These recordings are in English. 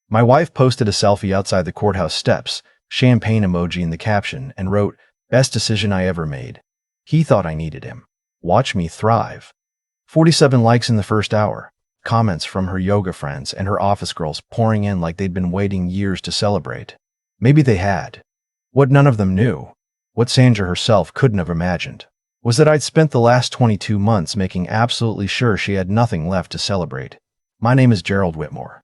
My wife posted a selfie outside the courthouse steps, champagne emoji in the caption, and wrote, "Best decision I ever made." He thought I needed him. Watch me thrive. 47 likes in the first hour. Comments from her yoga friends and her office girls pouring in like they'd been waiting years to celebrate. Maybe they had. What none of them knew, what Sandra herself couldn't have imagined, was that I'd spent the last 22 months making absolutely sure she had nothing left to celebrate. My name is Gerald Whitmore.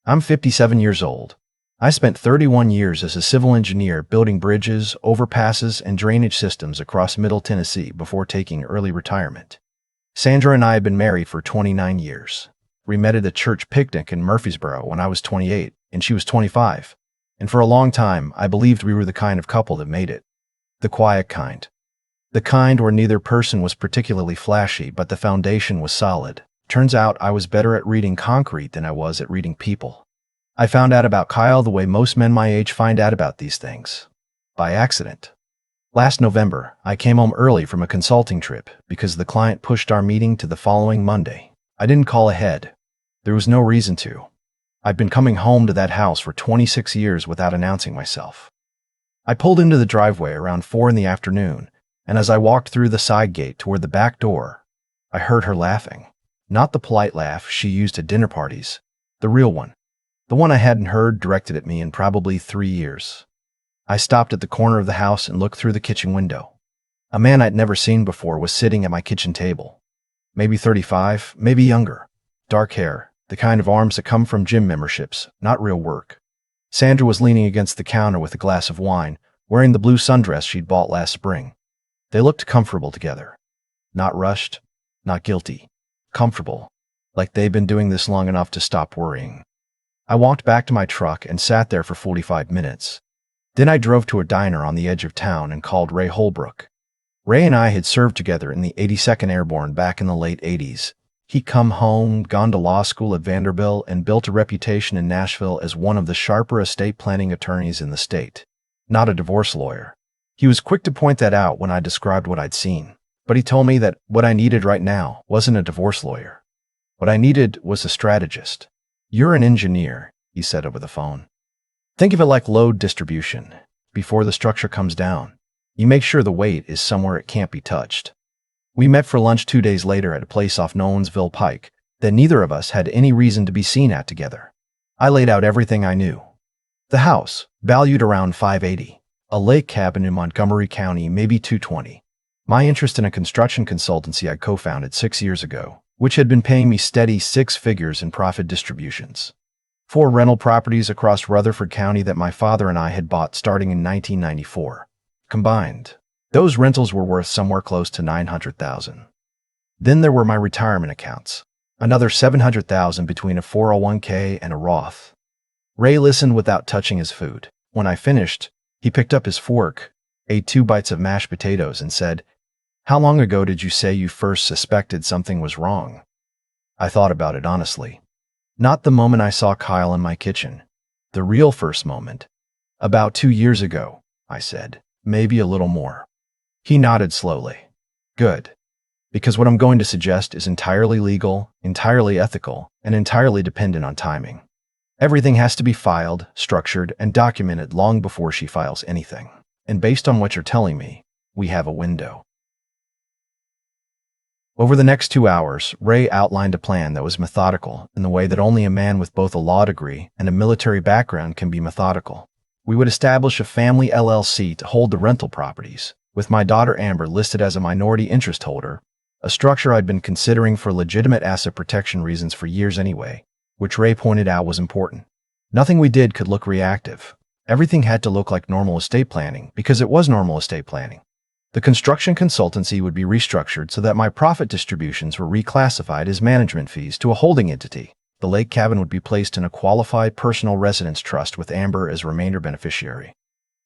I'm 57 years old. I spent 31 years as a civil engineer building bridges, overpasses, and drainage systems across Middle Tennessee before taking early retirement. Sandra and I had been married for 29 years. We met at a church picnic in Murfreesboro when I was 28 and she was 25. And for a long time, I believed we were the kind of couple that made it. The quiet kind. The kind where neither person was particularly flashy, but the foundation was solid. Turns out I was better at reading concrete than I was at reading people. I found out about Kyle the way most men my age find out about these things. By accident. Last November, I came home early from a consulting trip because the client pushed our meeting to the following Monday. I didn't call ahead. There was no reason to. I'd been coming home to that house for 26 years without announcing myself. I pulled into the driveway around 4 in the afternoon, and as I walked through the side gate toward the back door, I heard her laughing. Not the polite laugh she used at dinner parties, the real one. The one I hadn't heard directed at me in probably 3 years. I stopped at the corner of the house and looked through the kitchen window. A man I'd never seen before was sitting at my kitchen table. Maybe 35, maybe younger. Dark hair, the kind of arms that come from gym memberships, not real work. Sandra was leaning against the counter with a glass of wine, wearing the blue sundress she'd bought last spring. They looked comfortable together. Not rushed, not guilty. Comfortable, like they'd been doing this long enough to stop worrying. I walked back to my truck and sat there for 45 minutes. Then I drove to a diner on the edge of town and called Ray Holbrook. Ray and I had served together in the 82nd Airborne back in the late 80s. He'd come home, gone to law school at Vanderbilt, and built a reputation in Nashville as one of the sharper estate planning attorneys in the state. Not a divorce lawyer. He was quick to point that out when I described what I'd seen. But he told me that what I needed right now wasn't a divorce lawyer. What I needed was a strategist. "You're an engineer," he said over the phone. "Think of it like load distribution. Before the structure comes down, you make sure the weight is somewhere it can't be touched." We met for lunch 2 days later at a place off Nolensville Pike that neither of us had any reason to be seen at together. I laid out everything I knew. The house, valued around $580. A lake cabin in Montgomery County, maybe $220. My interest in a construction consultancy I co-founded 6 years ago, which had been paying me steady 6 figures in profit distributions. 4 rental properties across Rutherford County that my father and I had bought starting in 1994. Combined, those rentals were worth somewhere close to $900,000. Then there were my retirement accounts, another $700,000 between a 401k and a Roth. Ray listened without touching his food. When I finished, he picked up his fork, ate 2 bites of mashed potatoes, and said, "How long ago did you say you first suspected something was wrong?" I thought about it honestly. Not the moment I saw Kyle in my kitchen. The real first moment. "About 2 years ago," I said. "Maybe a little more." He nodded slowly. "Good. Because what I'm going to suggest is entirely legal, entirely ethical, and entirely dependent on timing. Everything has to be filed, structured, and documented long before she files anything. And based on what you're telling me, we have a window." Over the next 2 hours, Ray outlined a plan that was methodical in the way that only a man with both a law degree and a military background can be methodical. We would establish a family LLC to hold the rental properties, with my daughter Amber listed as a minority interest holder, a structure I'd been considering for legitimate asset protection reasons for years anyway, which Ray pointed out was important. Nothing we did could look reactive. Everything had to look like normal estate planning because it was normal estate planning. The construction consultancy would be restructured so that my profit distributions were reclassified as management fees to a holding entity. The lake cabin would be placed in a qualified personal residence trust with Amber as remainder beneficiary.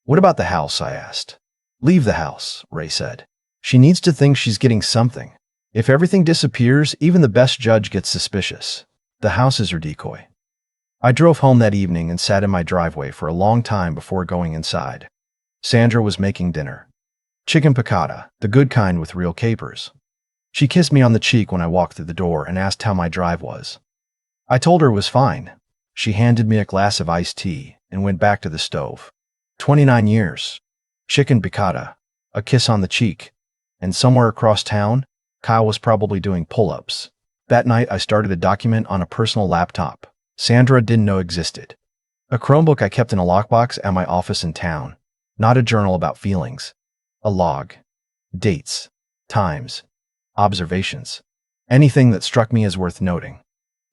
"What about the house?" I asked. "Leave the house," Ray said. "She needs to think she's getting something. If everything disappears, even the best judge gets suspicious. The house is her decoy." I drove home that evening and sat in my driveway for a long time before going inside. Sandra was making dinner. Chicken piccata, the good kind with real capers. She kissed me on the cheek when I walked through the door and asked how my drive was. I told her it was fine. She handed me a glass of iced tea and went back to the stove. 29 years. Chicken piccata. A kiss on the cheek. And somewhere across town, Kyle was probably doing pull-ups. That night, I started a document on a personal laptop Sandra didn't know existed. A Chromebook I kept in a lockbox at my office in town. Not a journal about feelings. A log. Dates. Times. Observations. Anything that struck me as worth noting.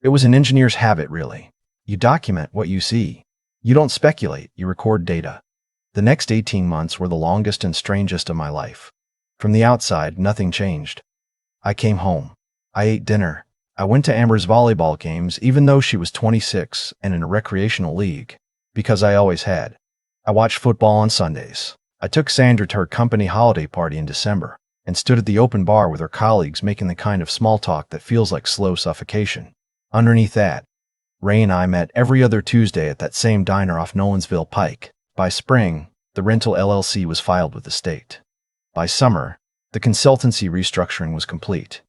It was an engineer's habit, really. You document what you see. You don't speculate, you record data. The next 18 months were the longest and strangest of my life. From the outside, nothing changed. I came home. I ate dinner. I went to Amber's volleyball games even though she was 26 and in a recreational league, because I always had. I watched football on Sundays. I took Sandra to her company holiday party in December and stood at the open bar with her colleagues making the kind of small talk that feels like slow suffocation. Underneath that, Ray and I met every other Tuesday at that same diner off Nolensville Pike. By spring, the rental LLC was filed with the state. By summer, the consultancy restructuring was complete.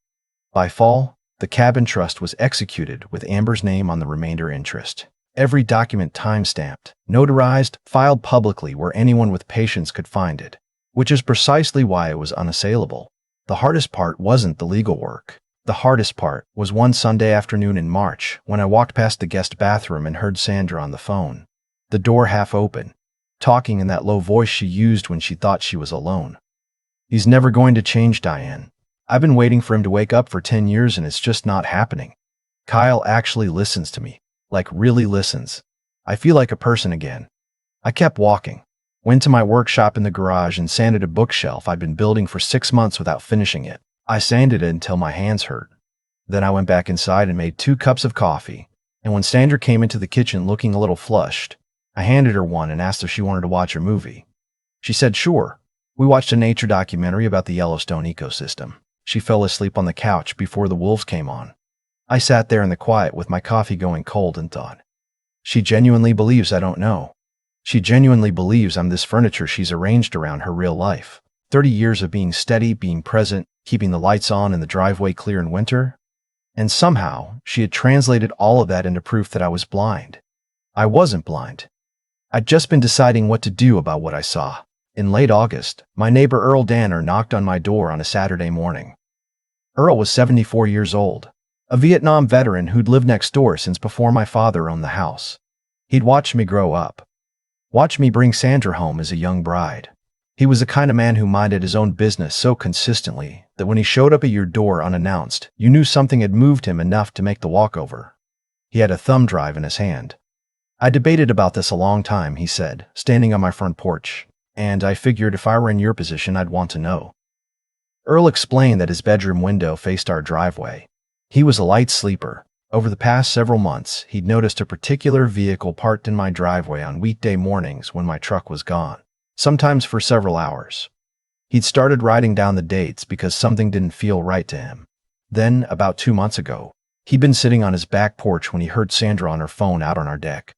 By fall, the cabin trust was executed with Amber's name on the remainder interest. Every document time-stamped, notarized, filed publicly where anyone with patience could find it, which is precisely why it was unassailable. The hardest part wasn't the legal work. The hardest part was one Sunday afternoon in March when I walked past the guest bathroom and heard Sandra on the phone, the door half open, talking in that low voice she used when she thought she was alone. "He's never going to change, Diane. I've been waiting for him to wake up for 10 years and it's just not happening. Kyle actually listens to me. Like really listens. I feel like a person again." I kept walking. Went to my workshop in the garage and sanded a bookshelf I'd been building for 6 months without finishing it. I sanded it until my hands hurt. Then I went back inside and made 2 cups of coffee. And when Sandra came into the kitchen looking a little flushed, I handed her one and asked if she wanted to watch a movie. She said sure. We watched a nature documentary about the Yellowstone ecosystem. She fell asleep on the couch before the wolves came on. I sat there in the quiet with my coffee going cold and thought, she genuinely believes I don't know. She genuinely believes I'm this furniture she's arranged around her real life. 30 years of being steady, being present, keeping the lights on and the driveway clear in winter. And somehow, she had translated all of that into proof that I was blind. I wasn't blind. I'd just been deciding what to do about what I saw. In late August, my neighbor Earl Danner knocked on my door on a Saturday morning. Earl was 74 years old, a Vietnam veteran who'd lived next door since before my father owned the house. He'd watched me grow up, watched me bring Sandra home as a young bride. He was the kind of man who minded his own business so consistently that when he showed up at your door unannounced, you knew something had moved him enough to make the walkover. He had a thumb drive in his hand. "I debated about this a long time," he said, standing on my front porch, "and I figured if I were in your position, I'd want to know." Earl explained that his bedroom window faced our driveway. He was a light sleeper. Over the past several months, he'd noticed a particular vehicle parked in my driveway on weekday mornings when my truck was gone, sometimes for several hours. He'd started writing down the dates because something didn't feel right to him. Then, about 2 months ago, he'd been sitting on his back porch when he heard Sandra on her phone out on our deck.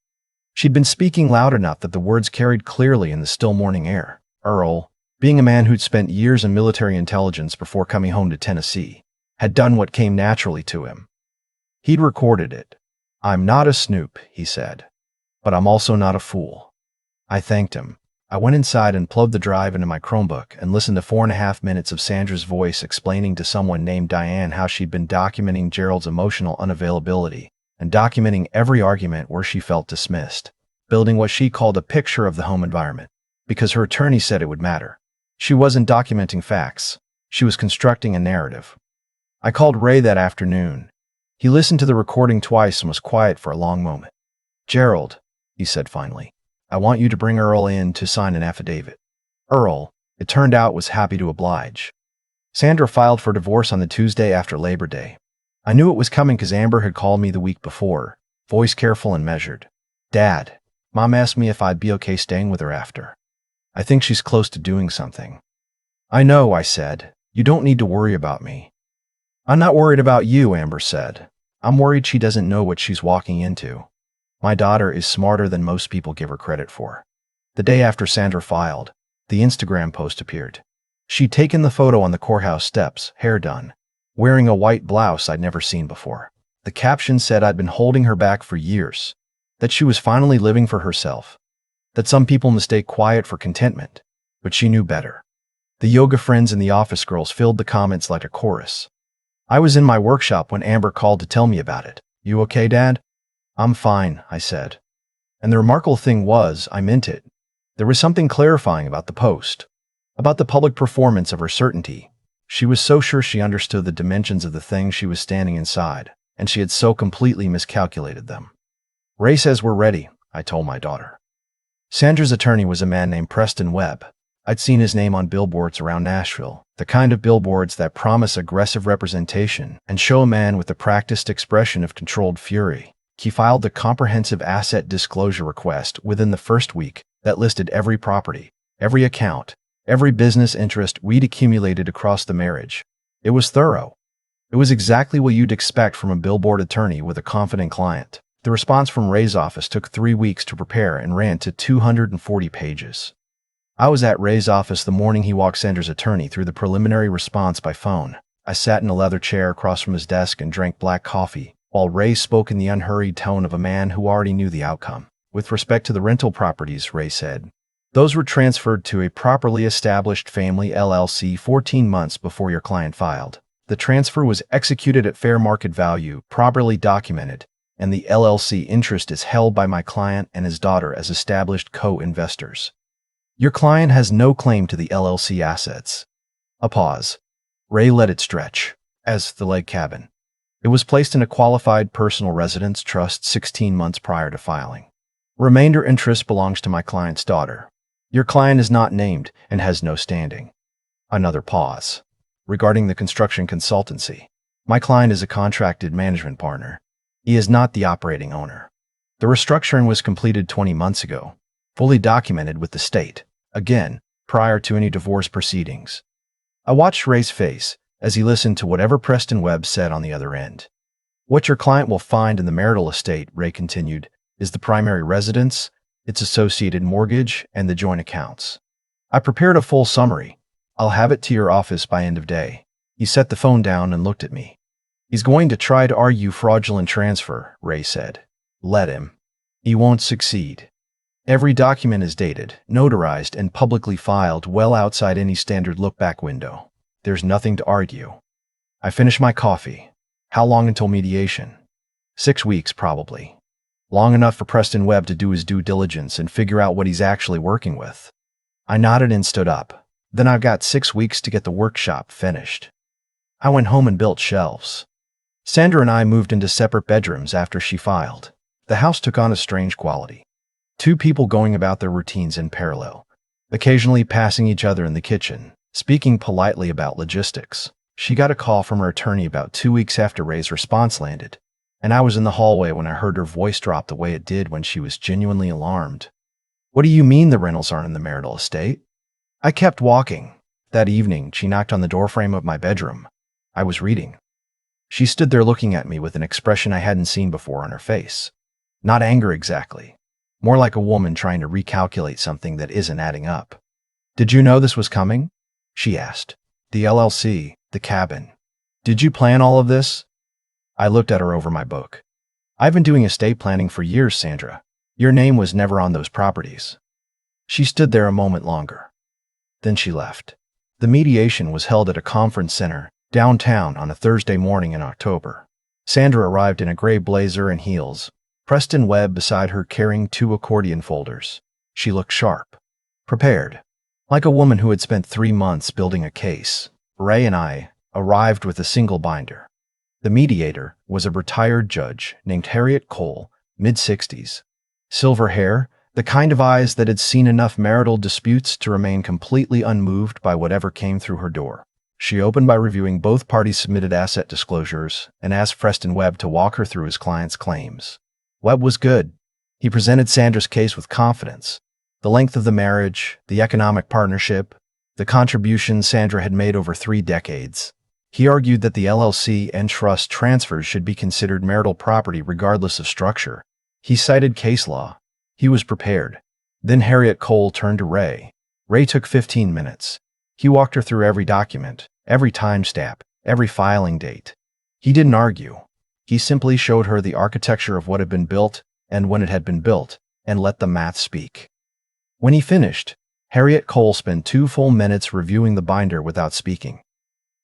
She'd been speaking loud enough that the words carried clearly in the still morning air. Earl, being a man who'd spent years in military intelligence before coming home to Tennessee, had done what came naturally to him. He'd recorded it. "I'm not a snoop," he said, "but I'm also not a fool." I thanked him. I went inside and plugged the drive into my Chromebook and listened to 4.5 minutes of Sandra's voice explaining to someone named Diane how she'd been documenting Gerald's emotional unavailability and documenting every argument where she felt dismissed, building what she called a picture of the home environment, because her attorney said it would matter. She wasn't documenting facts. She was constructing a narrative. I called Ray that afternoon. He listened to the recording twice and was quiet for a long moment. "Gerald," he said finally, "I want you to bring Earl in to sign an affidavit." Earl, it turned out, was happy to oblige. Sandra filed for divorce on the Tuesday after Labor Day. I knew it was coming because Amber had called me the week before, voice careful and measured. "Dad, Mom asked me if I'd be okay staying with her after. I think she's close to doing something." "I know," I said. "You don't need to worry about me." "I'm not worried about you," Amber said. "I'm worried she doesn't know what she's walking into. My daughter is smarter than most people give her credit for." The day after Sandra filed, the Instagram post appeared. She'd taken the photo on the courthouse steps, hair done, wearing a white blouse I'd never seen before. The caption said I'd been holding her back for years. that she was finally living for herself, that some people mistake quiet for contentment, but she knew better. The yoga friends and the office girls filled the comments like a chorus. I was in my workshop when Amber called to tell me about it. "You okay, Dad?" "I'm fine," I said. And the remarkable thing was, I meant it. There was something clarifying about the post, about the public performance of her certainty. She was so sure she understood the dimensions of the thing she was standing inside, and she had so completely miscalculated them. "Ray says we're ready," I told my daughter. Sandra's attorney was a man named Preston Webb. I'd seen his name on billboards around Nashville, the kind of billboards that promise aggressive representation and show a man with the practiced expression of controlled fury. He filed the comprehensive asset disclosure request within the first week that listed every property, every account, every business interest we'd accumulated across the marriage. It was thorough. It was exactly what you'd expect from a billboard attorney with a confident client. The response from Ray's office took 3 weeks to prepare and ran to 240 pages. I was at Ray's office the morning he walked Sandra's attorney through the preliminary response by phone. I sat in a leather chair across from his desk and drank black coffee, while Ray spoke in the unhurried tone of a man who already knew the outcome. "With respect to the rental properties," Ray said, "those were transferred to a properly established family LLC 14 months before your client filed. The transfer was executed at fair market value, properly documented, and the LLC interest is held by my client and his daughter as established co-investors. Your client has no claim to the LLC assets." A pause. Ray let it stretch. "As the Lake Cabin. It was placed in a qualified personal residence trust 16 months prior to filing. Remainder interest belongs to my client's daughter. Your client is not named and has no standing." Another pause. "Regarding the construction consultancy, my client is a contracted management partner. He is not the operating owner. The restructuring was completed 20 months ago, fully documented with the state, again, prior to any divorce proceedings." I watched Ray's face as he listened to whatever Preston Webb said on the other end. "What your client will find in the marital estate," Ray continued, "is the primary residence, its associated mortgage, and the joint accounts. I prepared a full summary. I'll have it to your office by end of day." He set the phone down and looked at me. "He's going to try to argue fraudulent transfer," Ray said. "Let him. He won't succeed. Every document is dated, notarized, and publicly filed well outside any standard look-back window. There's nothing to argue." I finished my coffee. "How long until mediation?" 6 weeks, probably. Long enough for Preston Webb to do his due diligence and figure out what he's actually working with. I nodded and stood up. "Then I've got 6 weeks to get the workshop finished." I went home and built shelves. Sandra and I moved into separate bedrooms after she filed. The house took on a strange quality. 2 people going about their routines in parallel, occasionally passing each other in the kitchen, speaking politely about logistics. She got a call from her attorney about 2 weeks after Ray's response landed, and I was in the hallway when I heard her voice drop the way it did when she was genuinely alarmed. "What do you mean the rentals aren't in the marital estate?" I kept walking. That evening, she knocked on the doorframe of my bedroom. I was reading. She stood there looking at me with an expression I hadn't seen before on her face. Not anger exactly. More like a woman trying to recalculate something that isn't adding up. "Did you know this was coming?" she asked. "The LLC, the cabin. Did you plan all of this?" I looked at her over my book. "I've been doing estate planning for years, Sandra. Your name was never on those properties." She stood there a moment longer. Then she left. The mediation was held at a conference center downtown on a Thursday morning in October. Sandra arrived in a gray blazer and heels, Preston Webb beside her carrying 2 accordion folders. She looked sharp, prepared, like a woman who had spent 3 months building a case. Ray and I arrived with a single binder. The mediator was a retired judge named Harriet Cole, mid-60s. Silver hair, the kind of eyes that had seen enough marital disputes to remain completely unmoved by whatever came through her door. She opened by reviewing both parties' submitted asset disclosures and asked Preston Webb to walk her through his client's claims. Webb was good. He presented Sandra's case with confidence. The length of the marriage, the economic partnership, the contributions Sandra had made over 3 decades. He argued that the LLC and trust transfers should be considered marital property regardless of structure. He cited case law. He was prepared. Then Harriet Cole turned to Ray. Ray took 15 minutes. He walked her through every document, every timestamp, every filing date. He didn't argue. He simply showed her the architecture of what had been built and when it had been built, and let the math speak. When he finished, Harriet Cole spent 2 full minutes reviewing the binder without speaking.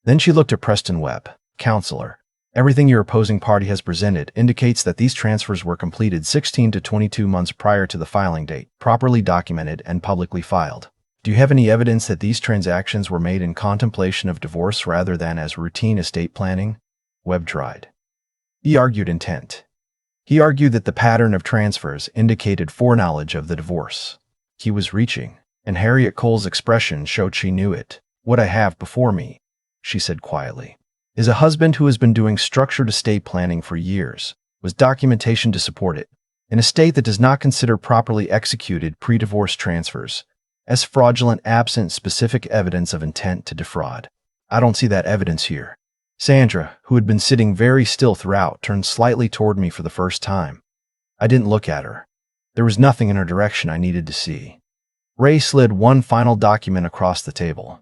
Then she looked at Preston Webb. Counselor, everything your opposing party has presented indicates that these transfers were completed 16 to 22 months prior to the filing date, properly documented and publicly filed. Do you have any evidence that these transactions were made in contemplation of divorce rather than as routine estate planning? Webb tried. He argued intent. He argued that the pattern of transfers indicated foreknowledge of the divorce. He was reaching, and Harriet Cole's expression showed she knew it. What I have before me, she said quietly, is a husband who has been doing structured estate planning for years, with documentation to support it, an estate that does not consider properly executed pre-divorce transfers as fraudulent absent specific evidence of intent to defraud. I don't see that evidence here. Sandra, who had been sitting very still throughout, turned slightly toward me for the first time. I didn't look at her. There was nothing in her direction I needed to see. Ray slid one final document across the table.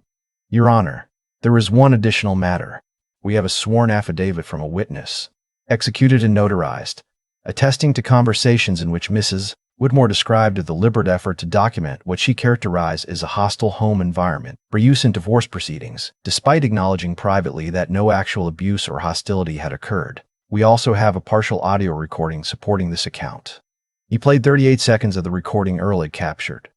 Your Honor, there is one additional matter. We have a sworn affidavit from a witness, executed and notarized, attesting to conversations in which Mrs. Whitmore described a deliberate effort to document what she characterized as a hostile home environment for use in divorce proceedings, despite acknowledging privately that no actual abuse or hostility had occurred. We also have a partial audio recording supporting this account. He played 38 seconds of the recording early captured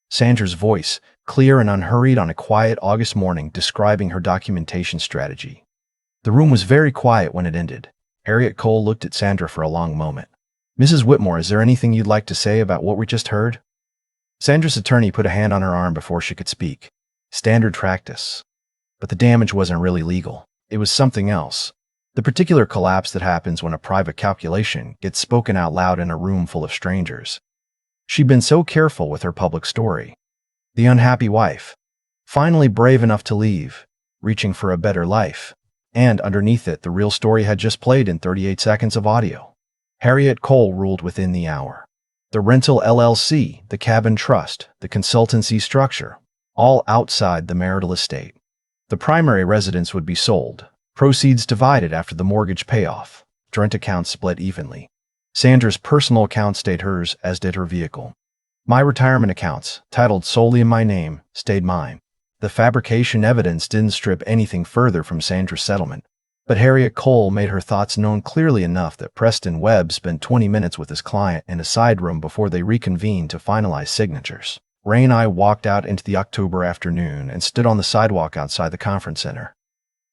Sandra's voice, clear and unhurried on a quiet August morning, describing her documentation strategy. The room was very quiet when it ended. Harriet Cole looked at Sandra for a long moment. Mrs. Whitmore, is there anything you'd like to say about what we just heard? Sandra's attorney put a hand on her arm before she could speak. Standard practice. But the damage wasn't really legal. It was something else. The particular collapse that happens when a private calculation gets spoken out loud in a room full of strangers. She'd been so careful with her public story. The unhappy wife, finally brave enough to leave, reaching for a better life. And underneath it, the real story had just played in 38 seconds of audio. Harriet Cole ruled within the hour. The rental LLC, the cabin trust, the consultancy structure, all outside the marital estate. The primary residence would be sold, proceeds divided after the mortgage payoff, joint accounts split evenly. Sandra's personal account stayed hers, as did her vehicle. My retirement accounts, titled solely in my name, stayed mine. The fabrication evidence didn't strip anything further from Sandra's settlement, but Harriet Cole made her thoughts known clearly enough that Preston Webb spent 20 minutes with his client in a side room before they reconvened to finalize signatures. Ray and I walked out into the October afternoon and stood on the sidewalk outside the conference center.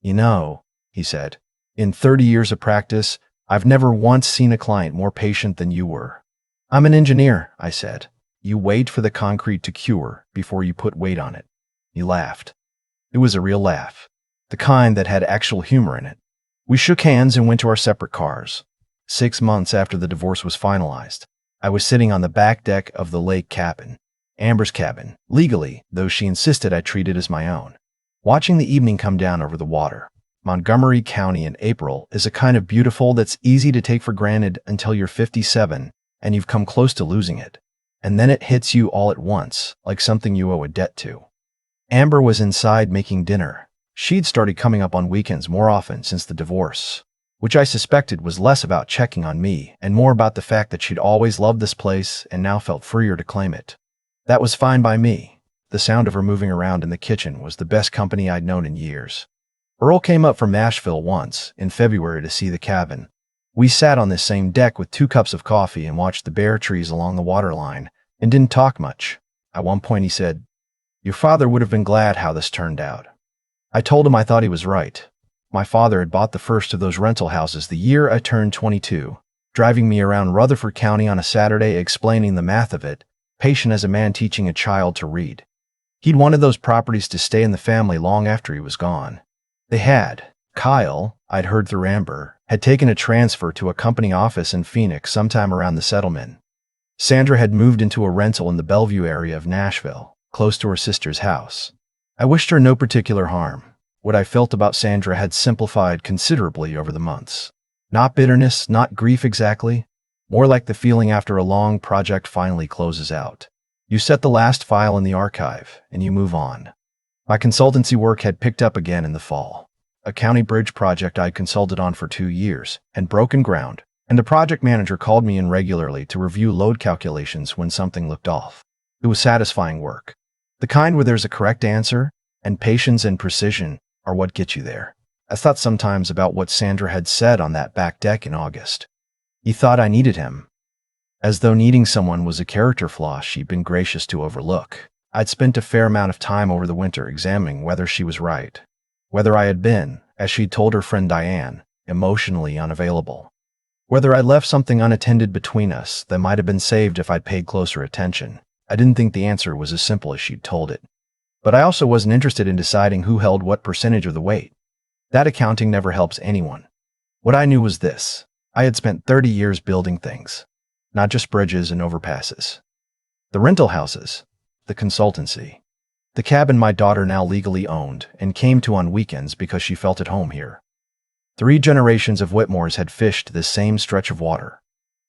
You know, he said, in 30 years of practice, I've never once seen a client more patient than you were. I'm an engineer, I said. You wait for the concrete to cure before you put weight on it. He laughed. It was a real laugh, the kind that had actual humor in it. We shook hands and went to our separate cars. 6 months after the divorce was finalized, I was sitting on the back deck of the lake cabin, Amber's cabin, legally, though she insisted I treat it as my own, watching the evening come down over the water. Montgomery County in April is a kind of beautiful that's easy to take for granted until you're 57 and you've come close to losing it. And then it hits you all at once, like something you owe a debt to. Amber was inside making dinner. She'd started coming up on weekends more often since the divorce, which I suspected was less about checking on me and more about the fact that she'd always loved this place and now felt freer to claim it. That was fine by me. The sound of her moving around in the kitchen was the best company I'd known in years. Earl came up from Nashville once, in February, to see the cabin. We sat on this same deck with 2 cups of coffee and watched the bare trees along the waterline, and didn't talk much. At one point he said, "Your father would have been glad how this turned out." I told him I thought he was right. My father had bought the first of those rental houses the year I turned 22, driving me around Rutherford County on a Saturday explaining the math of it, patient as a man teaching a child to read. He'd wanted those properties to stay in the family long after he was gone. They had. Kyle, I'd heard through Amber, had taken a transfer to a company office in Phoenix sometime around the settlement. Sandra had moved into a rental in the Bellevue area of Nashville, close to her sister's house. I wished her no particular harm. What I felt about Sandra had simplified considerably over the months. Not bitterness, not grief exactly, more like the feeling after a long project finally closes out. You set the last file in the archive, and you move on. My consultancy work had picked up again in the fall. A county bridge project I'd consulted on for 2 years, and broken ground, And the project manager called me in regularly to review load calculations when something looked off. It was satisfying work. The kind where there's a correct answer, and patience and precision are what get you there. I thought sometimes about what Sandra had said on that back deck in August. He thought I needed him. As though needing someone was a character flaw she'd been gracious to overlook. I'd spent a fair amount of time over the winter examining whether she was right. Whether I had been, as she'd told her friend Diane, emotionally unavailable. Whether I'd left something unattended between us that might have been saved if I'd paid closer attention. I didn't think the answer was as simple as she'd told it. But I also wasn't interested in deciding who held what percentage of the weight. That accounting never helps anyone. What I knew was this. I had spent 30 years building things. Not just bridges and overpasses. The rental houses. The consultancy. The cabin my daughter now legally owned and came to on weekends because she felt at home here. 3 generations of Whitmores had fished this same stretch of water.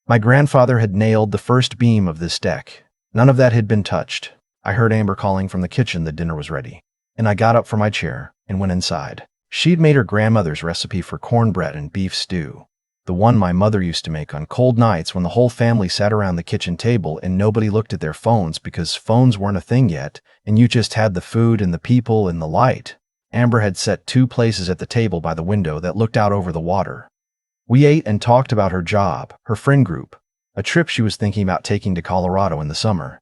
My grandfather had nailed the first beam of this deck. None of that had been touched. I heard Amber calling from the kitchen that dinner was ready, and I got up from my chair and went inside. She'd made her grandmother's recipe for cornbread and beef stew, the one my mother used to make on cold nights when the whole family sat around the kitchen table and nobody looked at their phones because phones weren't a thing yet, and you just had the food and the people and the light. Amber had set 2 places at the table by the window that looked out over the water. We ate and talked about her job, her friend group, a trip she was thinking about taking to Colorado in the summer.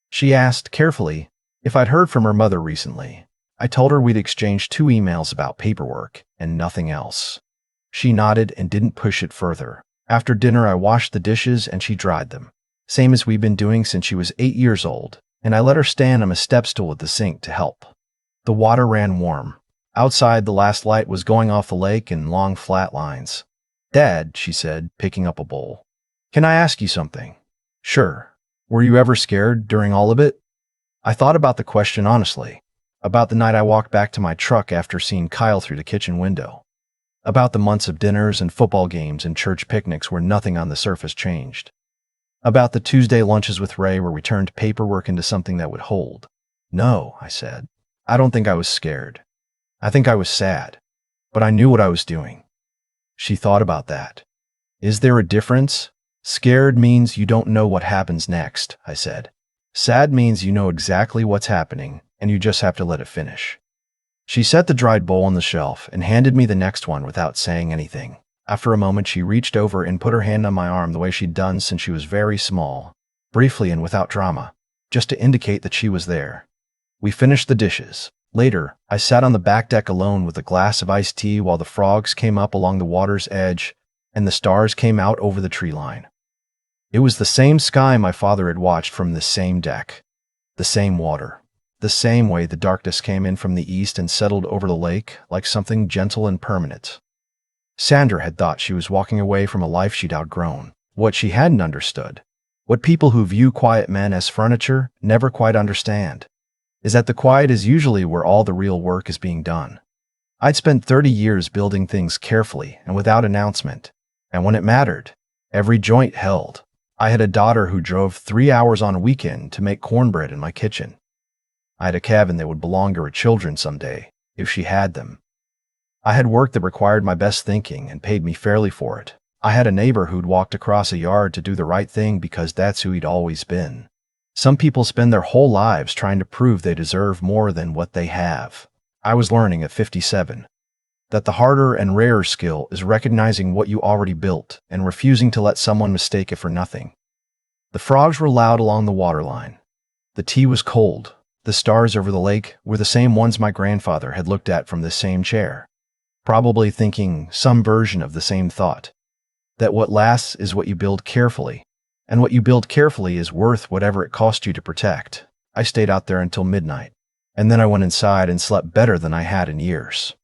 She asked, carefully, if I'd heard from her mother recently. I told her we'd exchanged 2 emails about paperwork and nothing else. She nodded and didn't push it further. After dinner, I washed the dishes and she dried them, same as we'd been doing since she was 8 years old, and I let her stand on a step stool at the sink to help. The water ran warm. Outside, the last light was going off the lake in long, flat lines. Dad, she said, picking up a bowl. Can I ask you something? Sure. Were you ever scared during all of it? I thought about the question honestly. About the night I walked back to my truck after seeing Kyle through the kitchen window. About the months of dinners and football games and church picnics where nothing on the surface changed. About the Tuesday lunches with Ray where we turned paperwork into something that would hold. No, I said. I don't think I was scared. I think I was sad. But I knew what I was doing. She thought about that. Is there a difference? Scared means you don't know what happens next, I said. Sad means you know exactly what's happening, and you just have to let it finish. She set the dried bowl on the shelf and handed me the next one without saying anything. After a moment, she reached over and put her hand on my arm the way she'd done since she was very small, briefly and without drama, just to indicate that she was there. We finished the dishes. Later, I sat on the back deck alone with a glass of iced tea while the frogs came up along the water's edge and the stars came out over the tree line. It was the same sky my father had watched from the same deck, the same water, the same way the darkness came in from the east and settled over the lake like something gentle and permanent. Sandra had thought she was walking away from a life she'd outgrown. What she hadn't understood, what people who view quiet men as furniture never quite understand, is that the quiet is usually where all the real work is being done. I'd spent 30 years building things carefully and without announcement, and when it mattered, every joint held. I had a daughter who drove 3 hours on a weekend to make cornbread in my kitchen. I had a cabin that would belong to her children someday, if she had them. I had work that required my best thinking and paid me fairly for it. I had a neighbor who'd walked across a yard to do the right thing because that's who he'd always been. Some people spend their whole lives trying to prove they deserve more than what they have. I was learning at 57 that the harder and rarer skill is recognizing what you already built and refusing to let someone mistake it for nothing. The frogs were loud along the waterline. The tea was cold. The stars over the lake were the same ones my grandfather had looked at from the same chair, probably thinking some version of the same thought, that what lasts is what you build carefully, and what you build carefully is worth whatever it cost you to protect. I stayed out there until midnight, and then I went inside and slept better than I had in years.